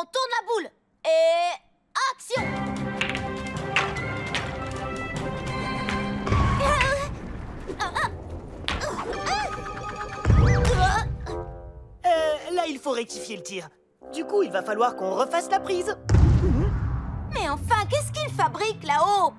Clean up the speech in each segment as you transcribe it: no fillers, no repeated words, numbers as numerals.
On tourne la boule. Et... action! Là, il faut rectifier le tir. Du coup, il va falloir qu'on refasse la prise. Mais enfin, qu'est-ce qu'il fabrique là-haut?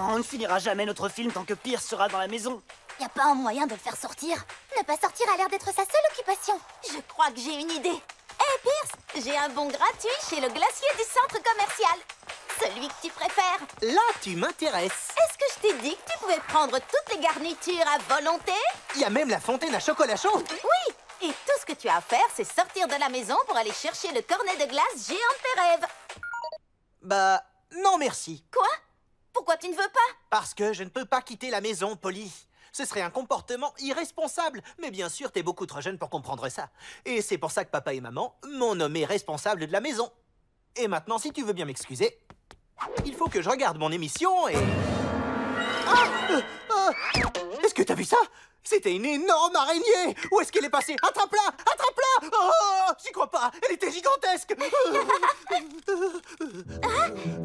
On ne finira jamais notre film tant que Pierce sera dans la maison. Y a pas un moyen de le faire sortir? Ne pas sortir a l'air d'être sa seule occupation. Je crois que j'ai une idée. Hé, Pierce, j'ai un bon gratuit chez le glacier du centre commercial. Celui que tu préfères. Là, tu m'intéresses. Est-ce que je t'ai dit que tu pouvais prendre toutes les garnitures à volonté? Il y a même la fontaine à chocolat chaud. Oui, et tout ce que tu as à faire, c'est sortir de la maison pour aller chercher le cornet de glace géant de tes rêves. Bah, non merci. Quoi? Pourquoi tu ne veux pas? Parce que je ne peux pas quitter la maison, Polly. Ce serait un comportement irresponsable. Mais bien sûr, t'es beaucoup trop jeune pour comprendre ça. Et c'est pour ça que papa et maman m'ont nommé responsable de la maison. Et maintenant, si tu veux bien m'excuser, il faut que je regarde mon émission et... Est-ce que t'as vu ça? C'était une énorme araignée! Où est-ce qu'elle est passée? Attrape-la! Attrape-la! Oh, j'y crois pas! Elle était gigantesque!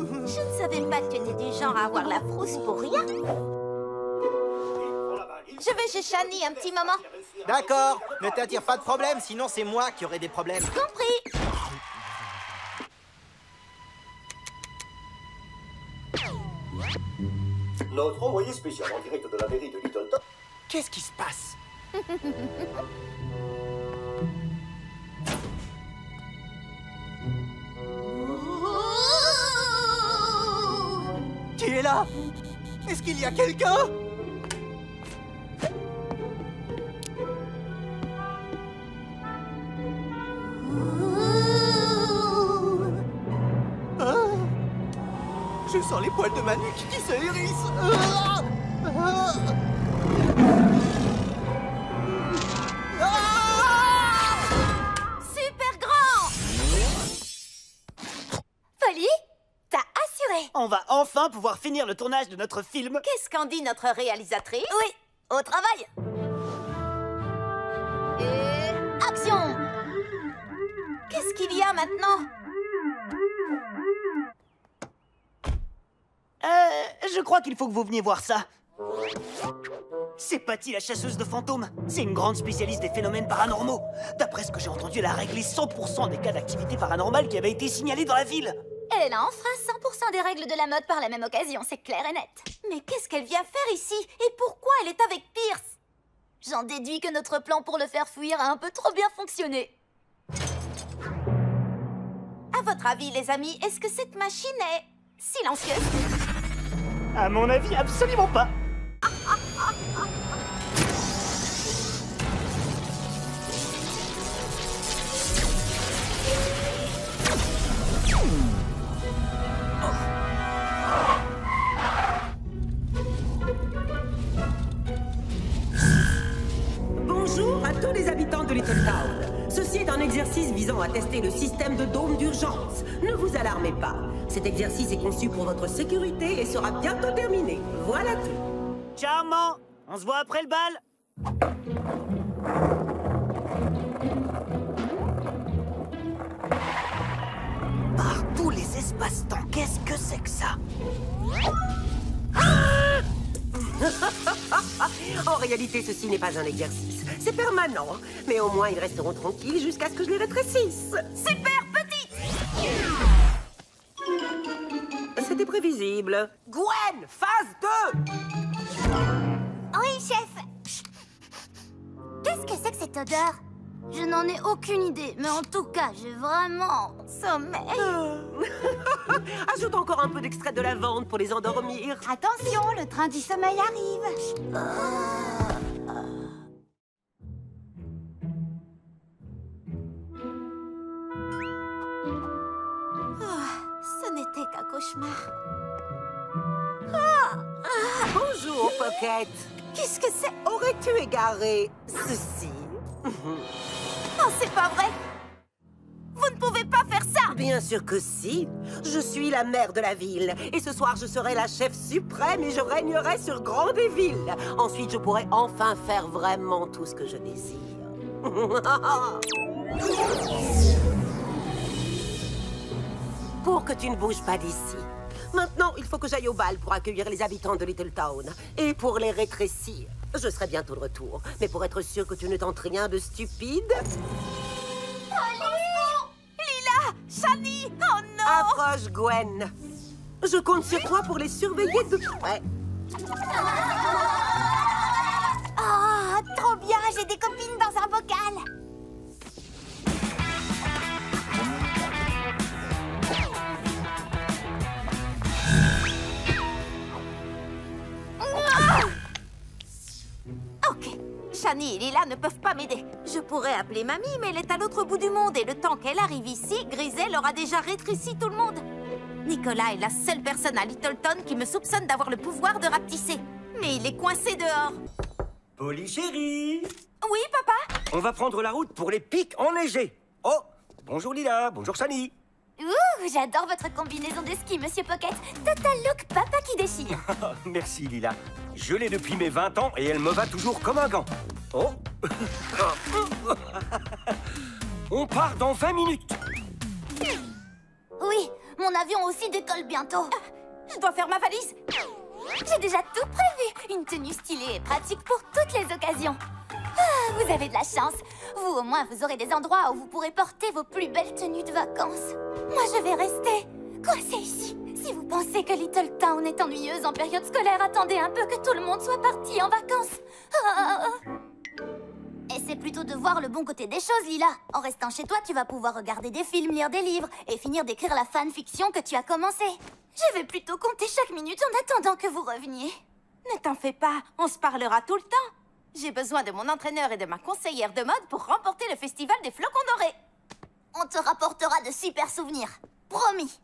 Je ne savais pas que tu étais du genre à avoir la frousse pour rien. Je vais chez Shani un petit moment. D'accord, ne t'attire pas de problème, sinon c'est moi qui aurai des problèmes. Compris. Notre envoyé spécial en direct de la mairie de Littleton. Qu'est-ce qui se passe? Qui est là? Est-ce qu'il y a quelqu'un? Je sens les poils de ma nuque qui se hérissent. Super grand! Polly, t'as assuré. On va enfin pouvoir finir le tournage de notre film. Qu'est-ce qu'en dit notre réalisatrice? Oui, au travail. Et action! Qu'est-ce qu'il y a maintenant? Je crois qu'il faut que vous veniez voir ça. C'est Patty, la chasseuse de fantômes. C'est une grande spécialiste des phénomènes paranormaux. D'après ce que j'ai entendu, elle a réglé 100% des cas d'activité paranormale qui avaient été signalés dans la ville. Elle enfreint 100% des règles de la mode par la même occasion, c'est clair et net. Mais qu'est-ce qu'elle vient faire ici? Et pourquoi elle est avec Pierce? J'en déduis que notre plan pour le faire fuir a un peu trop bien fonctionné. À votre avis, les amis, est-ce que cette machine est silencieuse? À mon avis, absolument pas. Bonjour à tous les habitants de Little Town. Ceci est un exercice visant à tester le système de dôme d'urgence. Ne vous alarmez pas. Cet exercice est conçu pour votre sécurité et sera bientôt terminé. Voilà tout. Charmant. On se voit après le bal. Par tous les espaces-temps, qu'est-ce que c'est que ça? En réalité, ceci n'est pas un exercice. C'est permanent. Mais au moins, ils resteront tranquilles jusqu'à ce que je les rétrécisse. Super petite! C'était prévisible. Gwen, phase 2! Oui, chef. Qu'est-ce que c'est que cette odeur? Je n'en ai aucune idée, mais en tout cas, j'ai vraiment sommeil. Ajoute encore un peu d'extrait de lavande pour les endormir. Attention, le train du sommeil arrive. Ce n'était qu'un cauchemar. Bonjour, Pocket. Qu'est-ce que c'est? Aurais-tu égaré ceci? Oh, c'est pas vrai! Vous ne pouvez pas faire ça! Bien sûr que si. Je suis la mère de la ville. Et ce soir, je serai la chef suprême et je régnerai sur Grandéville. Ensuite, je pourrai enfin faire vraiment tout ce que je désire. Pour que tu ne bouges pas d'ici. Maintenant, il faut que j'aille au bal pour accueillir les habitants de Little Town. Et pour les rétrécir. Je serai bientôt de retour. Mais pour être sûr que tu ne tentes rien de stupide... Lila! Shani! Oh non! Approche, Gwen. Je compte sur toi pour les surveiller de près. Ah, trop bien! J'ai des copines dans un bocal! Ok, Shani et Lila ne peuvent pas m'aider. Je pourrais appeler Mamie, mais elle est à l'autre bout du monde. Et le temps qu'elle arrive ici, Grisel aura déjà rétréci tout le monde. Nicolas est la seule personne à Littleton qui me soupçonne d'avoir le pouvoir de rapetisser. Mais il est coincé dehors. Polly chérie, Oui, papa? on va prendre la route pour les pics enneigés. Oh, bonjour Lila, bonjour Shani. Ouh, j'adore votre combinaison de ski, Monsieur Pocket. Total look papa qui déchire. Merci Lila. Je l'ai depuis mes 20 ans et elle me va toujours comme un gant. Oh. On part dans 20 minutes. Oui, mon avion aussi décolle bientôt. Je dois faire ma valise. J'ai déjà tout prévu. Une tenue stylée et pratique pour toutes les occasions. Ah, vous avez de la chance. Vous, au moins, vous aurez des endroits où vous pourrez porter vos plus belles tenues de vacances. Moi, je vais rester coincée ici. Si vous pensez que Little Town est ennuyeuse en période scolaire, attendez un peu que tout le monde soit parti en vacances. Ah. Essaie plutôt de voir le bon côté des choses, Lila. En restant chez toi, tu vas pouvoir regarder des films, lire des livres et finir d'écrire la fanfiction que tu as commencé. Je vais plutôt compter chaque minute en attendant que vous reveniez. Ne t'en fais pas, on se parlera tout le temps. J'ai besoin de mon entraîneur et de ma conseillère de mode pour remporter le festival des flocons dorés. On te rapportera de super souvenirs. Promis.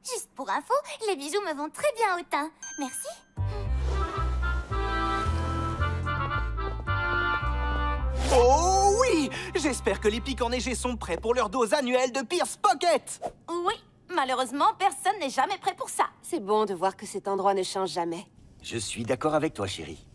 Juste pour info, les bijoux me vont très bien au teint. Merci. Oh oui! J'espère que les pics enneigés sont prêts pour leur dose annuelle de Pierce Pocket! Oui, malheureusement, personne n'est jamais prêt pour ça. C'est bon de voir que cet endroit ne change jamais. Je suis d'accord avec toi chérie.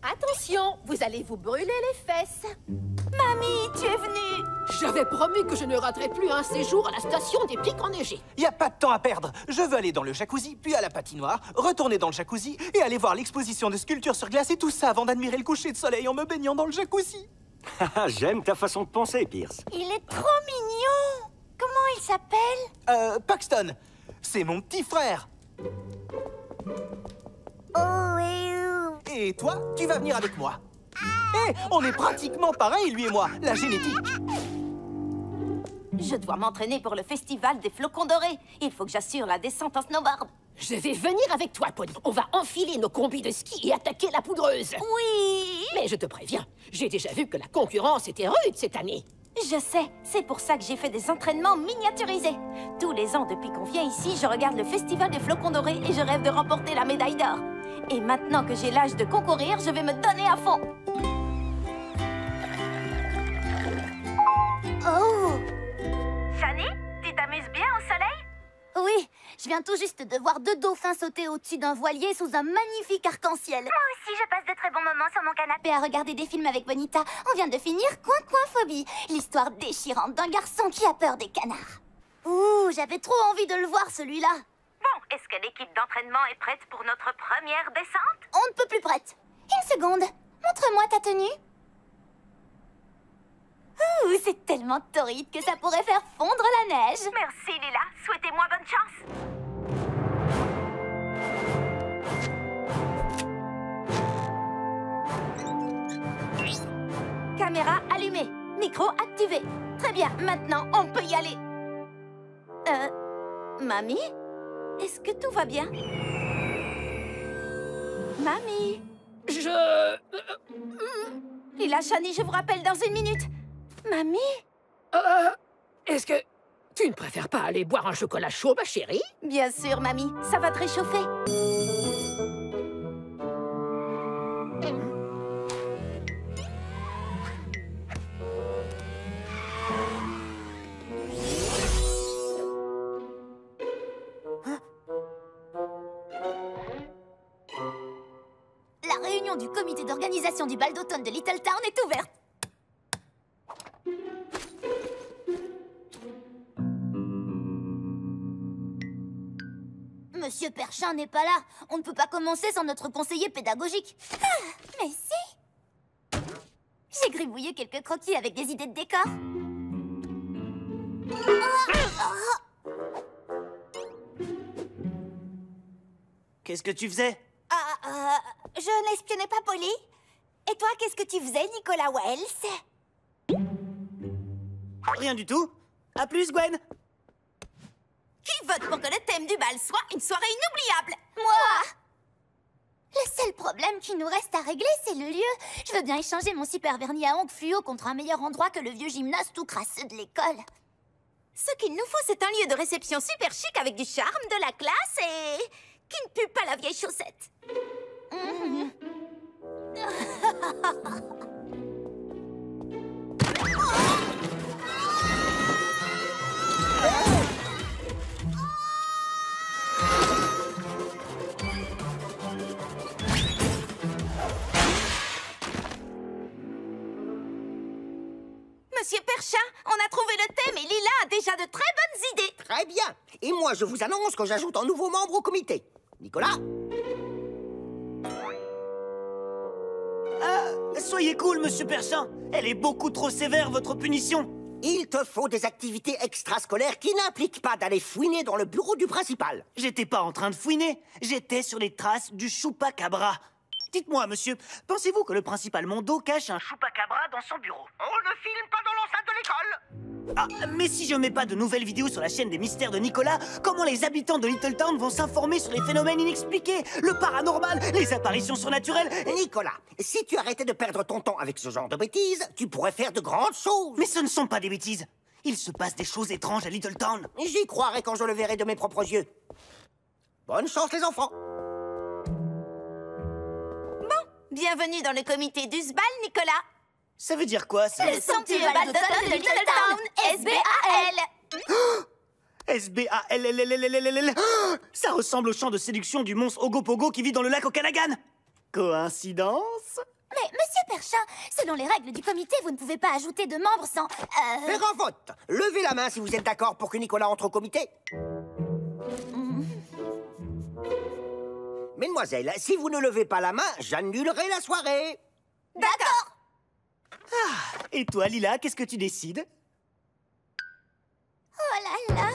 Attention, vous allez vous brûler les fesses. Mamie, tu es venue! J'avais promis que je ne raterais plus un séjour à la station des pics enneigés. Y a pas de temps à perdre. Je veux aller dans le jacuzzi, puis à la patinoire, retourner dans le jacuzzi et aller voir l'exposition de sculptures sur glace et tout ça avant d'admirer le coucher de soleil en me baignant dans le jacuzzi. J'aime ta façon de penser, Pierce. Il est trop mignon. Comment il s'appelle? Paxton, c'est mon petit frère. Oh, et Et toi, tu vas venir avec moi. Hé, on est pratiquement pareils, lui et moi, la génétique. Je dois m'entraîner pour le festival des flocons dorés. Il faut que j'assure la descente en snowboard. Je vais venir avec toi, Polly. On va enfiler nos combis de ski et attaquer la poudreuse. oui. Mais je te préviens, j'ai déjà vu que la concurrence était rude cette année. Je sais, c'est pour ça que j'ai fait des entraînements miniaturisés. Tous les ans, depuis qu'on vient ici, je regarde le festival des flocons dorés et je rêve de remporter la médaille d'or. Et maintenant que j'ai l'âge de concourir, je vais me donner à fond. Oh. Shani, tu t'amuses bien au soleil? Oui, je viens tout juste de voir 2 dauphins sauter au-dessus d'un voilier sous un magnifique arc-en-ciel. Moi aussi, je passe de très bons moments sur mon canapé à regarder des films avec Bonita. On vient de finir Coin-Coin-Phobie, l'histoire déchirante d'un garçon qui a peur des canards. Ouh, j'avais trop envie de le voir, celui-là. Bon, est-ce que l'équipe d'entraînement est prête pour notre première descente? On ne peut plus prête. Une seconde, montre-moi ta tenue. Ouh, c'est tellement torride que ça pourrait faire fondre la neige. Merci Lila, souhaitez-moi bonne chance. Caméra allumée, micro activé. Très bien, maintenant on peut y aller. Mamie? Est-ce que tout va bien? Mamie? Lila, Shani, je vous rappelle dans 1 minute. Mamie? Est-ce que tu ne préfères pas aller boire un chocolat chaud, ma chérie? Bien sûr, Mamie, ça va te réchauffer. réunion du comité d'organisation du bal d'automne de Little Town est ouverte. Monsieur Perchin n'est pas là. On ne peut pas commencer sans notre conseiller pédagogique. Ah, mais si! J'ai gribouillé quelques croquis avec des idées de décor. Qu'est-ce que tu faisais? Je n'espionnais pas Polly. Et toi, qu'est-ce que tu faisais, Nicolas Wells? Rien du tout. À plus, Gwen. Qui vote pour que le thème du bal soit une soirée inoubliable? Moi! Le seul problème qui nous reste à régler, c'est le lieu. Je veux bien échanger mon super vernis à ongles fluo contre un meilleur endroit que le vieux gymnase tout crasseux de l'école. Ce qu'il nous faut, c'est un lieu de réception super chic avec du charme, de la classe et... qui ne pue pas la vieille chaussette. Monsieur Perchin, on a trouvé le thème et Lila a déjà de très bonnes idées. Très bien. Et moi, je vous annonce que j'ajoute un nouveau membre au comité. Nicolas? Soyez cool, monsieur Perchin. Elle est beaucoup trop sévère, votre punition. Il te faut des activités extrascolaires qui n'impliquent pas d'aller fouiner dans le bureau du principal. J'étais pas en train de fouiner. J'étais sur les traces du chupacabra. Dites-moi, monsieur, pensez-vous que le principal Mondo cache un chupacabra dans son bureau? On ne filme pas dans l'enceinte de l'école. Ah, mais si je mets pas de nouvelles vidéos sur la chaîne des mystères de Nicolas, comment les habitants de Little Town vont s'informer sur les phénomènes inexpliqués, le paranormal, les apparitions surnaturelles? Nicolas, si tu arrêtais de perdre ton temps avec ce genre de bêtises, tu pourrais faire de grandes choses. Mais ce ne sont pas des bêtises. Il se passe des choses étranges à Little Town. J'y croirai quand je le verrai de mes propres yeux. Bonne chance, les enfants. Bienvenue dans le comité du SBAL, Nicolas. Ça veut dire quoi, ça? Le somptueux bal d'automne de Little Town, SBAL. SBALLLLLL. Ça ressemble au chant de séduction du monstre Ogopogo qui vit dans le lac Okanagan. Coïncidence? Mais, monsieur Perchin, selon les règles du comité, vous ne pouvez pas ajouter de membres sans... Faire un vote. Levez la main si vous êtes d'accord pour que Nicolas entre au comité. Mesdemoiselles, si vous ne levez pas la main, j'annulerai la soirée. D'accord. Et toi, Lila, qu'est-ce que tu décides? Oh là là,